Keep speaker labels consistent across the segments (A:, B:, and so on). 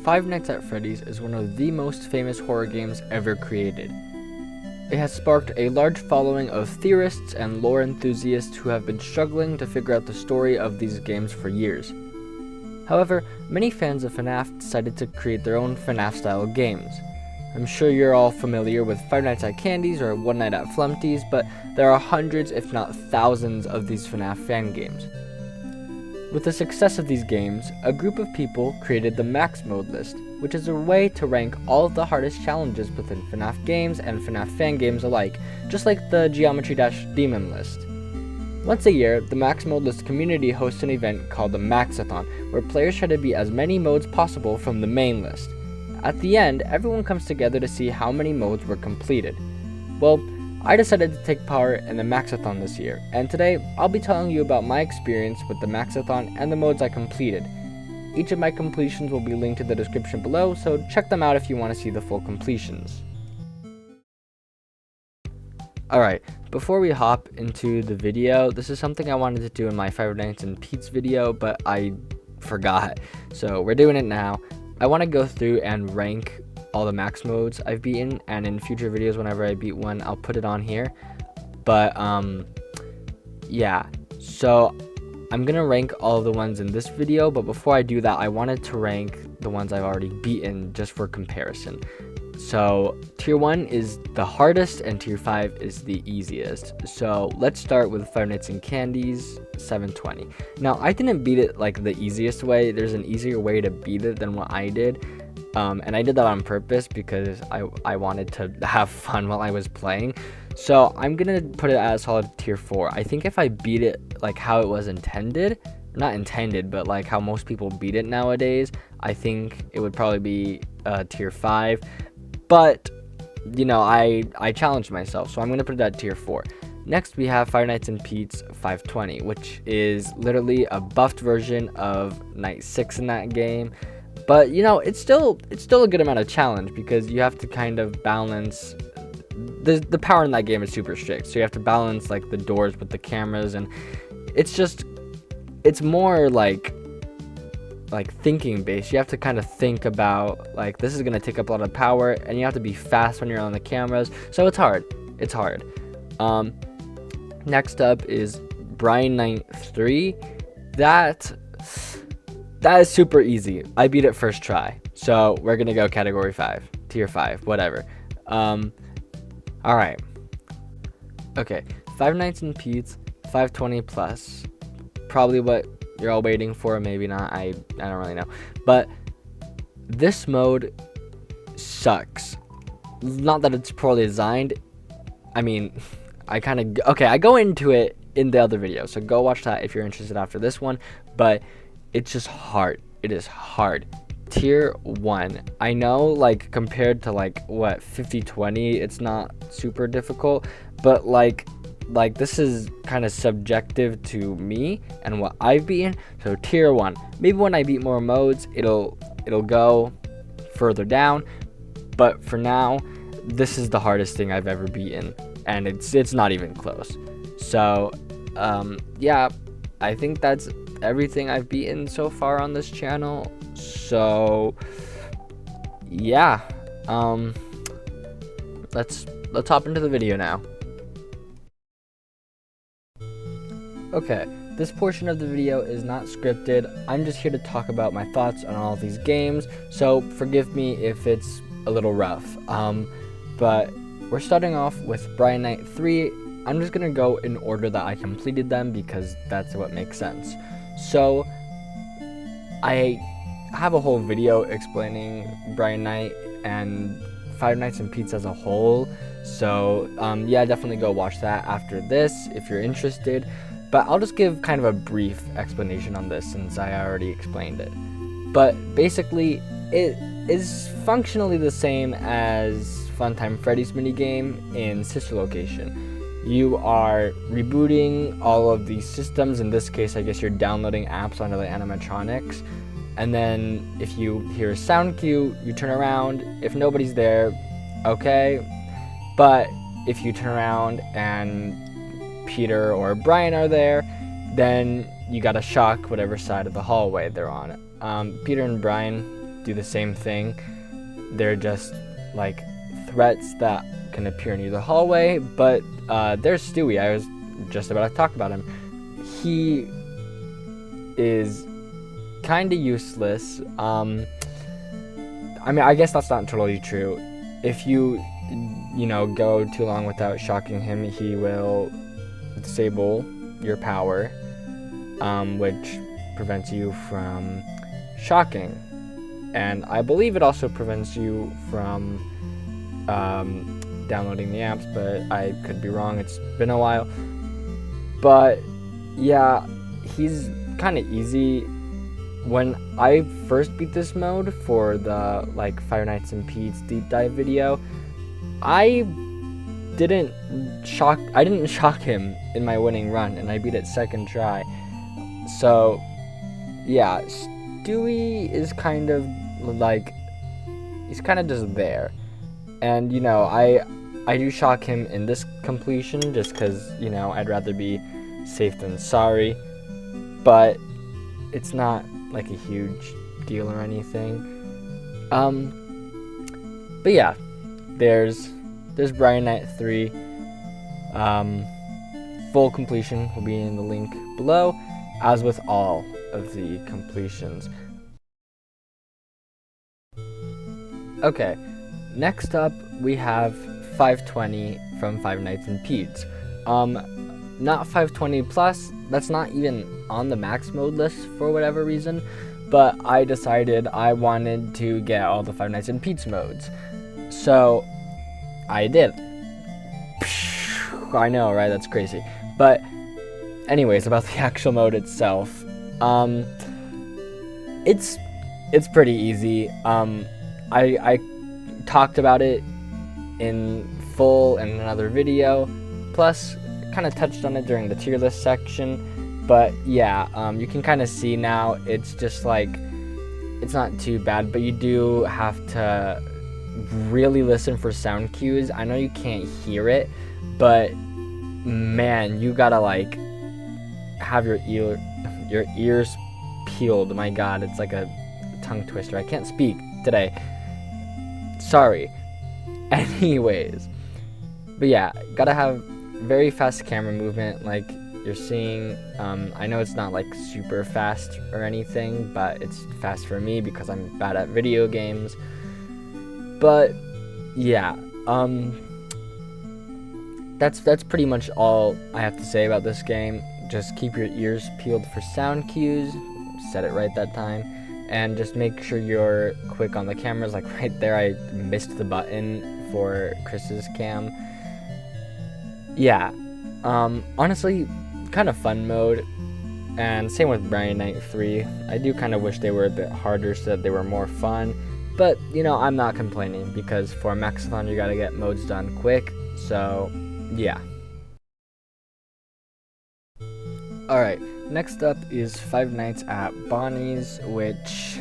A: Five Nights at Freddy's is one of the most famous horror games ever created. It has sparked a large following of theorists and lore enthusiasts who have been struggling to figure out the story of these games for years. However, many fans of FNAF decided to create their own FNAF-style games. I'm sure you're all familiar with Five Nights at Candy's or One Night at Flumpty's, but there are hundreds, if not thousands, of these FNAF fan games. With the success of these games, a group of people created the Max Mode list, which is a way to rank all of the hardest challenges within FNAF games and FNAF fan games alike, just like the Geometry Dash Demon list. Once a year, the Max Mode list community hosts an event called the Maxathon, where players try to beat as many modes possible from the main list. At the end, everyone comes together to see how many modes were completed. Well, I decided to take part in the Maxathon this year, and today I'll be telling you about my experience with the Maxathon and the modes I completed. Each of my completions will be linked in the description below, so check them out if you want to see the full completions. Alright, before we hop into the video, this is something I wanted to do in my Five Nights and Pete's video, but I forgot, so we're doing it now. I want to go through and rank all the max modes I've beaten, and in future videos whenever I beat one I'll put it on here. But yeah, so I'm gonna rank all of the ones in this video, but before I do that I wanted to rank the ones I've already beaten just for comparison. So tier 1 is the hardest and tier 5 is the easiest. So let's start with Five Nights and Candy's 720. Now I didn't beat it like the easiest way. There's an easier way to beat it than what I did. And I did that on purpose because I wanted to have fun while I was playing. So I'm gonna put it as solid tier 4. I think if I beat it like how it was intended, not intended, but like how most people beat it nowadays, I think it would probably be tier 5. But you know, I challenged myself, so I'm gonna put it at tier 4. Next we have Five Nights and Pete's 520, which is literally a buffed version of Night 6 in that game. But you know, it's still a good amount of challenge because you have to kind of balance the power in that game is super strict, so you have to balance like the doors with the cameras, and it's more like thinking based. You have to kind of think about like this is going to take up a lot of power, and you have to be fast when you're on the cameras, so it's hard. Next up is Brian Night 3. That is super easy. I beat it first try, so we're gonna go category 5, tier 5, whatever. All right. Okay, Five Nights and Pete's 520 plus, probably what you're all waiting for, maybe not. I don't really know, but this mode sucks. Not that it's poorly designed. I mean, I go into it in the other video, so go watch that if you're interested after this one. But it's just hard. It is hard. Tier 1. I know, like, compared to like what 50-20, it's not super difficult, but like this is kind of subjective to me and what I've beaten. So tier 1. Maybe when I beat more modes, it'll go further down, but for now, this is the hardest thing I've ever beaten, and it's not even close. So yeah, I think that's everything I've beaten so far on this channel. So yeah, let's hop into the video now. Okay, this portion of the video is not scripted. I'm just here to talk about my thoughts on all these games, so forgive me if it's a little rough. But we're starting off with Brian Night 3. I'm just gonna go in order that I completed them because that's what makes sense. So I have a whole video explaining Brian Night and Five Nights and Pete's as a whole. So yeah, definitely go watch that after this if you're interested. But I'll just give kind of a brief explanation on this since I already explained it. But basically, it is functionally the same as Funtime Freddy's minigame in Sister Location. You are rebooting all of these systems. In this case, I guess you're downloading apps onto the animatronics. And then if you hear a sound cue, you turn around. If nobody's there, okay. But if you turn around and Peter or Brian are there, then you gotta shock whatever side of the hallway they're on. Peter and Brian do the same thing. They're just like threats that can appear near the hallway. But there's Stewie. I was just about to talk about him. He is kind of useless. I mean, I guess that's not totally true. If you go too long without shocking him, he will disable your power, which prevents you from shocking. And I believe it also prevents you from downloading the apps, but I could be wrong. It's been a while. But yeah, he's kind of easy. When I first beat this mode for the Five Nights and Pete's deep dive video, I didn't shock him in my winning run, and I beat it second try. So yeah, Stewie is kind of he's kind of just there. And I do shock him in this completion just because I'd rather be safe than sorry, but it's not like a huge deal or anything. But yeah, there's Brian Knight 3. Full completion will be in the link below, as with all of the completions. Okay, next up we have 520 from Five Nights and Pete's. Not 520 plus, that's not even on the max mode list for whatever reason, but I decided I wanted to get all the Five Nights and Pete's modes. So I did. I know, right? That's crazy. But anyways, about the actual mode itself, it's pretty easy. I talked about it in full in another video, plus kind of touched on it during the tier list section. But yeah, you can kind of see now it's just it's not too bad, but you do have to really listen for sound cues. I know you can't hear it, but man, you gotta have your ears peeled. My god, it's like a tongue twister. I can't speak today, sorry. Anyways, but yeah, gotta have very fast camera movement like you're seeing. I know it's not super fast or anything, but it's fast for me because I'm bad at video games. But yeah, that's pretty much all I have to say about this game. Just keep your ears peeled for sound cues. Said it right that time. And just make sure you're quick on the cameras. Like right there, I missed the button for Chris's cam. Yeah, honestly, kind of fun mode. And same with Brian Knight 3. I do kind of wish they were a bit harder so that they were more fun. But, I'm not complaining because for Maxathon, you gotta get modes done quick. So, yeah. Alright, next up is Five Nights at Bonnie's, which,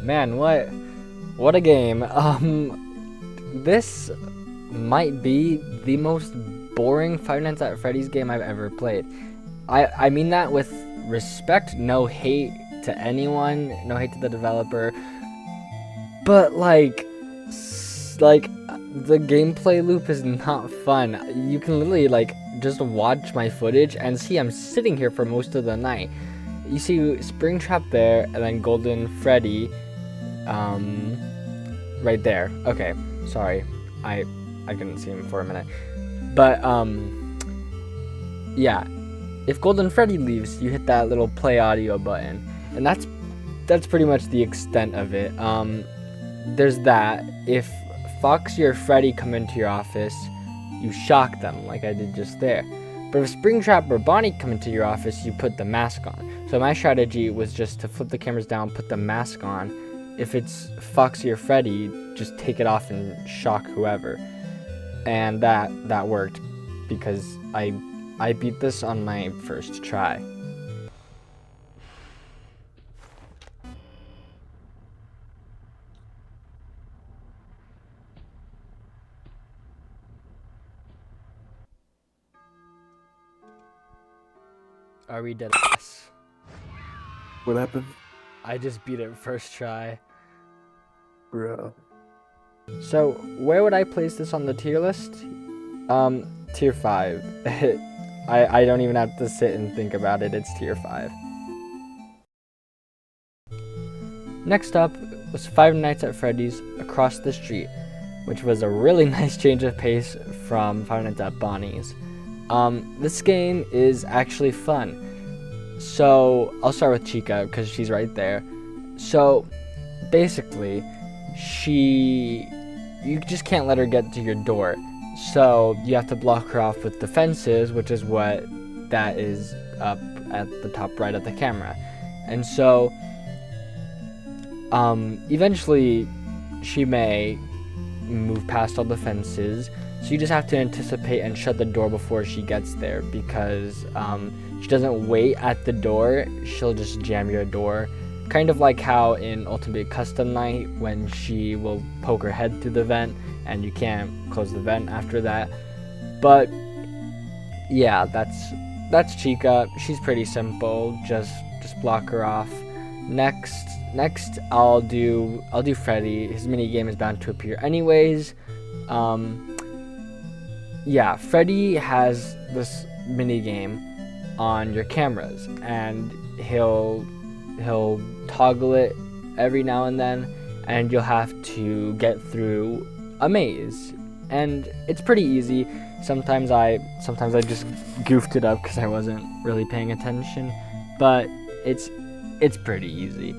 A: man, what a game. This might be the most boring Five Nights at Freddy's game I've ever played. I mean that with respect, no hate to anyone, no hate to the developer, but the gameplay loop is not fun. You can literally just watch my footage and see I'm sitting here for most of the night. You see Springtrap there, and then Golden Freddy right there. Okay, sorry, I couldn't see him for a minute. But yeah, if Golden Freddy leaves, you hit that little play audio button, and that's pretty much the extent of it. There's that. If Foxy or Freddy come into your office, you shock them like I did just there. But if Springtrap or Bonnie come into your office, you put the mask on. So my strategy was just to flip the cameras down, put the mask on. If it's Foxy or Freddy, just take it off and shock whoever. And that worked because I beat this on my first try. Are we dead?
B: What happened?
A: I just beat it first try.
B: Bro.
A: So, where would I place this on the tier list? Tier 5. I don't even have to sit and think about it, it's tier 5. Next up was Five Nights at Freddy's Across the Street, which was a really nice change of pace from Five Nights at Bonnie's. This game is actually fun. So, I'll start with Chica, because she's right there. So, basically, you just can't let her get to your door. So, you have to block her off with the fences, which is what that is up at the top right of the camera. And so, eventually, she may move past all the fences, so you just have to anticipate and shut the door before she gets there, because she doesn't wait at the door, she'll just jam your door, kind of like how in Ultimate Custom Night when she will poke her head through the vent and you can't close the vent after that. But yeah, that's Chica. She's pretty simple, just block her off. Next I'll do Freddy. His mini game is bound to appear anyways. Yeah, Freddy has this mini game on your cameras, and he'll toggle it every now and then, and you'll have to get through a maze, and it's pretty easy. Sometimes I just goofed it up because I wasn't really paying attention, but it's pretty easy.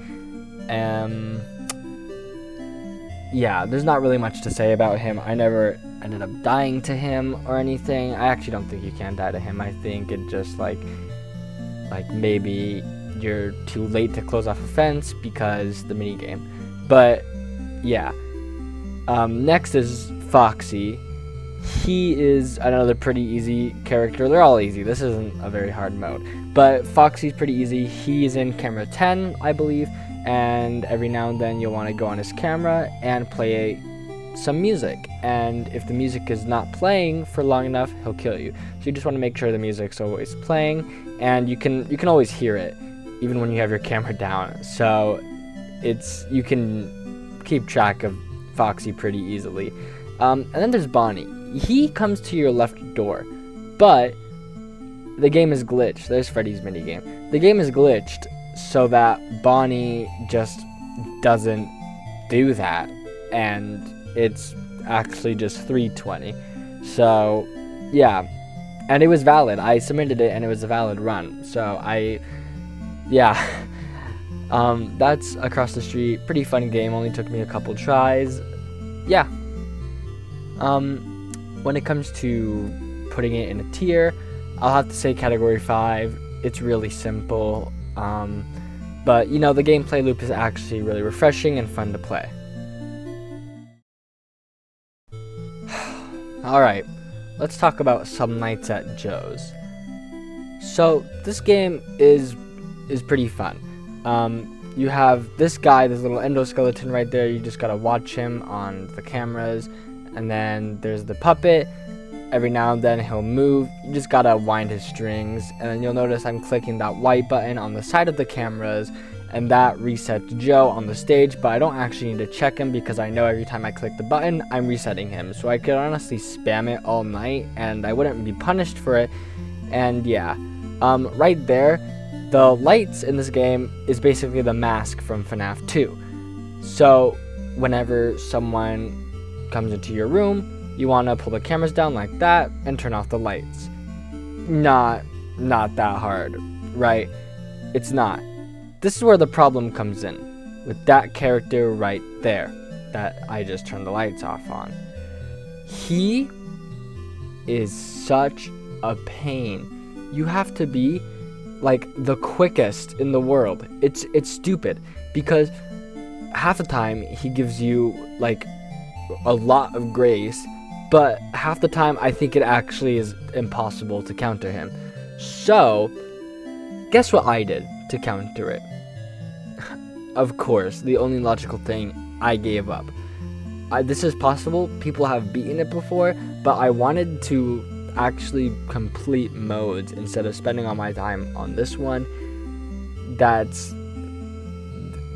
A: Yeah, there's not really much to say about him. I never ended up dying to him or anything. I actually don't think you can die to him. I think it just like maybe you're too late to close off a fence because the mini game. But yeah. Next is Foxy. He is another pretty easy character. They're all easy. This isn't a very hard mode. But Foxy's pretty easy. He's in camera 10, I believe. And every now and then you'll want to go on his camera and play some music. And if the music is not playing for long enough, he'll kill you. So you just want to make sure the music's always playing. And you can always hear it, even when you have your camera down. So you can keep track of Foxy pretty easily. And then there's Bonnie. He comes to your left door, but the game is glitched. There's Freddy's minigame. The game is glitched so that Bonnie just doesn't do that, and it's actually just 320. So, yeah. And it was valid. I submitted it, and it was a valid run. So, yeah. That's Across the Street. Pretty fun game. Only took me a couple tries. Yeah. When it comes to putting it in a tier, I'll have to say category 5. It's really simple. But, you know, the gameplay loop is actually really refreshing and fun to play. Alright, let's talk about Some Nights at Joe's. So, this game is pretty fun. You have this guy, this little endoskeleton right there. You just gotta watch him on the cameras. And then there's the puppet. Every now and then he'll move. You just gotta wind his strings. And then you'll notice I'm clicking that white button on the side of the cameras, and that resets Joe on the stage. But I don't actually need to check him because I know every time I click the button, I'm resetting him. So I could honestly spam it all night and I wouldn't be punished for it. And yeah, right there, the lights in this game is basically the mask from FNAF 2. So whenever someone comes into your room, you want to pull the cameras down like that and turn off the lights. Not that hard, right? It's not. This is where the problem comes in, with that character right there that I just turned the lights off on. He is such a pain. You have to be like the quickest in the world. It's stupid because half the time he gives you like a lot of grace, but half the time I think it actually is impossible to counter him. So guess what I did to counter it? Of course, the only logical thing, I gave up. This is possible, people have beaten it before, but I wanted to actually complete modes instead of spending all my time on this one.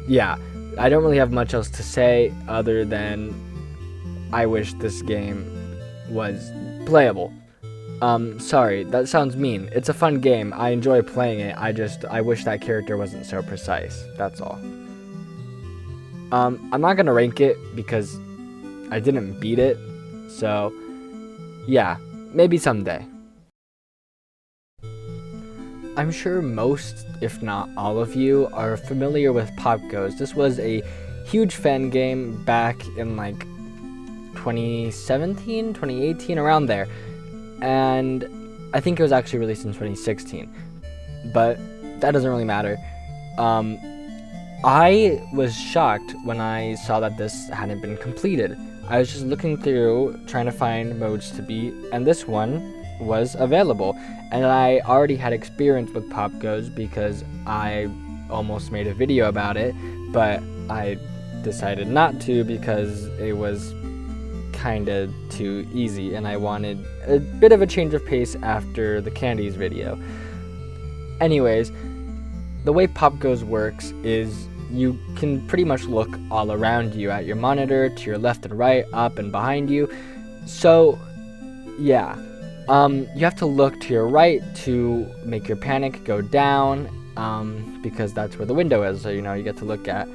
A: yeah, I don't really have much else to say other than I wish this game was playable. Sorry, that sounds mean. It's a fun game. I enjoy playing it. I wish that character wasn't so precise. That's all. I'm not gonna rank it because I didn't beat it. So, yeah, maybe someday. I'm sure most, if not all of you, are familiar with Pop Goes. This was a huge fan game back in like 2017, 2018, around there. And I think it was actually released in 2016. But that doesn't really matter. I was shocked when I saw that this hadn't been completed. I was just looking through, trying to find modes to beat, and this one was available. And I already had experience with Pop Goes because I almost made a video about it, but I decided not to because it was kinda too easy and I wanted a bit of a change of pace after the Candies video. Anyways, the way Pop Goes works is you can pretty much look all around you at your monitor, to your left and right, up and behind you. So, yeah. You have to look to your right to make your panic go down, because that's where the window is. So, you get to look at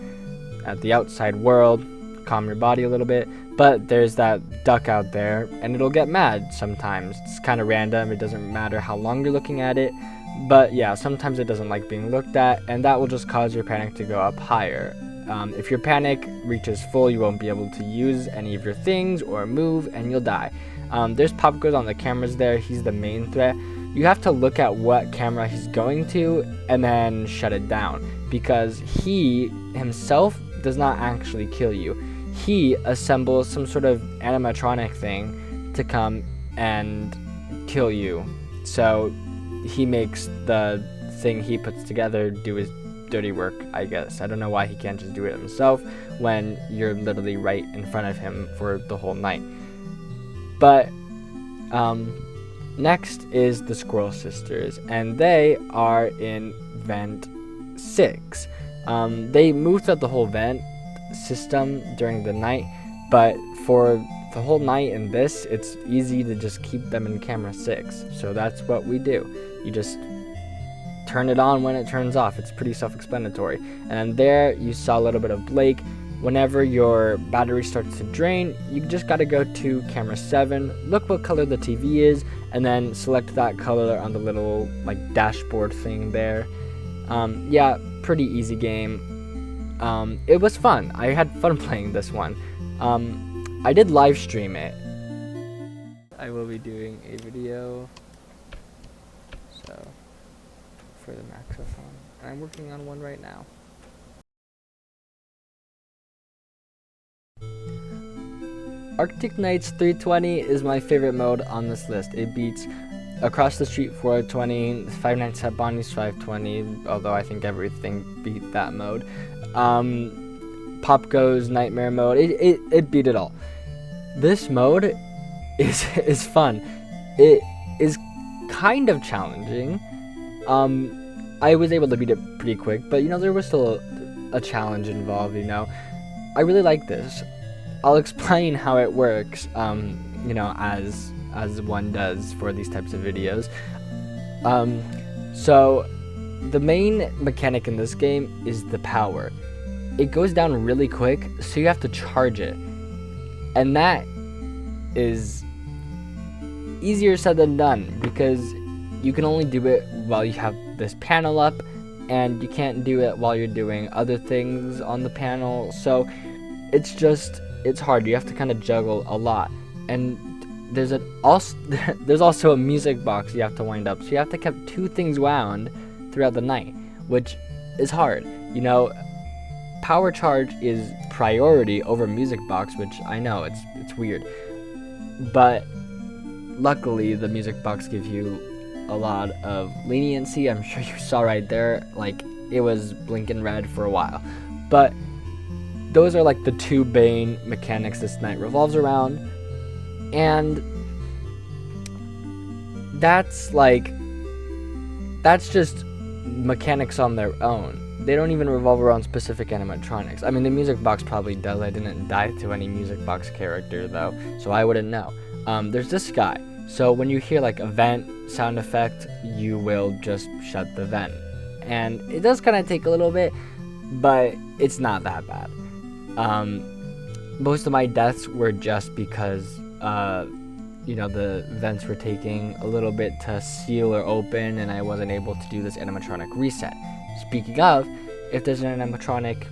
A: the outside world, calm your body a little bit. But there's that duck out there, and it'll get mad sometimes. It's kind of random. It doesn't matter how long you're looking at it. But yeah, sometimes it doesn't like being looked at, and that will just cause your panic to go up higher. If your panic reaches full, you won't be able to use any of your things or move, and you'll die. There's Pop Goes on the cameras there. He's the main threat. You have to look at what camera he's going to and then shut it down, because he himself does not actually kill you. He assembles some sort of animatronic thing to come and kill you. So he makes the thing he puts together do his dirty work, I guess. I don't know why he can't just do it himself when you're literally right in front of him for the whole night. But next is the Squirrel Sisters, and they are in Vent 6. They move throughout the whole vent system during the night, but for the whole night in this, it's easy to just keep them in camera 6. So that's what we do. You just turn it on when it turns off. It's pretty self-explanatory. And there you saw a little bit of Blake. Whenever your battery starts to drain, you just got to go to camera 7, look what color the TV is, and then select that color on the little dashboard thing there. Yeah, pretty easy game. It was fun. I had fun playing this one. I did live stream it. I will be doing a video for the Maxathon, and I'm working on one right now. Arctic Nights 320 is my favorite mode on this list. It beats Across the Street 420, Five Nights at Bonnie's 520, although I think everything beat that mode. Pop Goes Nightmare mode, it beat it all. This mode is fun. It is kind of challenging. I was able to beat it pretty quick, but there was still a challenge involved. I really like this. I'll explain how it works, as one does for these types of videos. So the main mechanic in this game is the power. It goes down really quick, so you have to charge it. And that is easier said than done, because you can only do it while you have this panel up, and you can't do it while you're doing other things on the panel. So it's hard. You have to kind of juggle a lot. And there's also a music box you have to wind up, so you have to keep 2 things wound throughout the night, which is hard. Power charge is priority over music box, which I know it's weird, but luckily the music box gives you a lot of leniency. I'm sure you saw right there, it was blinking red for a while. But those are the 2 main mechanics this night revolves around, and that's just mechanics on their own. they don't even revolve around specific animatronics. I mean, the music box probably does. I didn't die to any music box character though, so I wouldn't know. There's this guy. So when you hear like a vent sound effect, you will just shut the vent. And it does kind of take a little bit, but it's not that bad. Most of my deaths were just because, the vents were taking a little bit to seal or open, and I wasn't able to do this animatronic reset. Speaking of, if there's an animatronic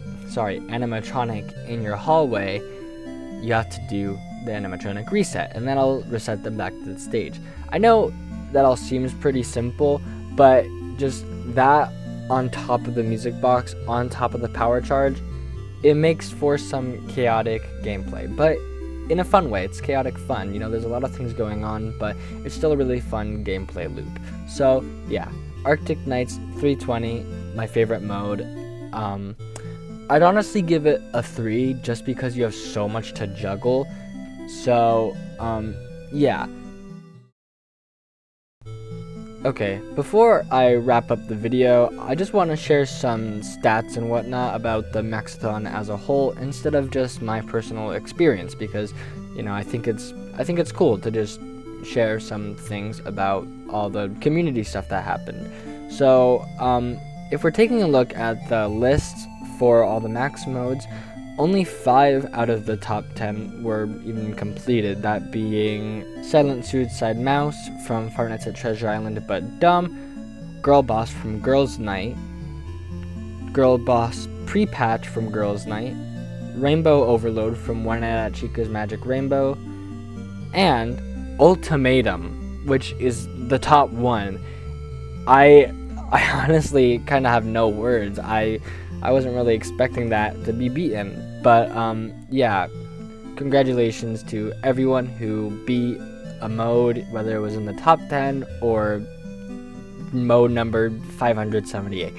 A: in your hallway, you have to do the animatronic reset, and then I'll reset them back to the stage. I know that all seems pretty simple, but just that on top of the music box, on top of the power charge, it makes for some chaotic gameplay, but in a fun way. It's chaotic fun. There's a lot of things going on, but it's still a really fun gameplay loop. So yeah, Arctic Nights 320, my favorite mode. I'd honestly give it a 3 just because you have so much to juggle. So, yeah. Okay, before I wrap up the video, I just want to share some stats and whatnot about the Maxathon as a whole instead of just my personal experience, because, I think it's cool to just share some things about all the community stuff that happened. So, if we're taking a look at the lists for all the max modes, only 5 out of the top 10 were even completed, that being Silent Suicide Mouse from Five Nights at Treasure Island but Dumb, Girl Boss from Girls Night, Girl Boss Pre-Patch from Girls Night, Rainbow Overload from One Night at Chica's Magic Rainbow, and Ultimatum, which is the top one. I honestly kind of have no words. I wasn't really expecting that to be beaten, but yeah, congratulations to everyone who beat a mode, whether it was in the top 10 or mode number 578.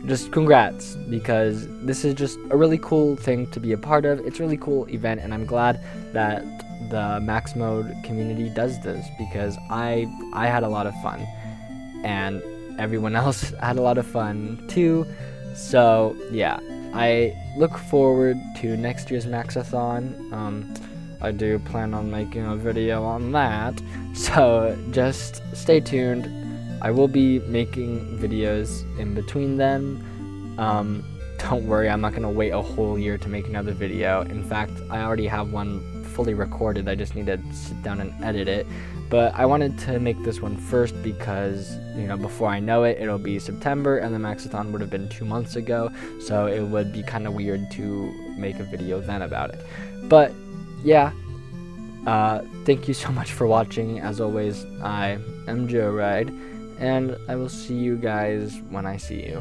A: Just congrats, because this is just a really cool thing to be a part of. It's a really cool event, and I'm glad that the max mode community does this, because I had a lot of fun, and everyone else had a lot of fun too. So yeah, I look forward to next year's Maxathon. I do plan on making a video on that, so just stay tuned. I will be making videos in between them. Don't worry, I'm not gonna wait a whole year to make another video. In fact, I already have one fully recorded. I just need to sit down and edit it. But I wanted to make this one first because, before I know it, it'll be September, and the Maxathon would have been 2 months ago, so it would be kind of weird to make a video then about it. But, yeah, thank you so much for watching. As always, I am Joe Ride, and I will see you guys when I see you.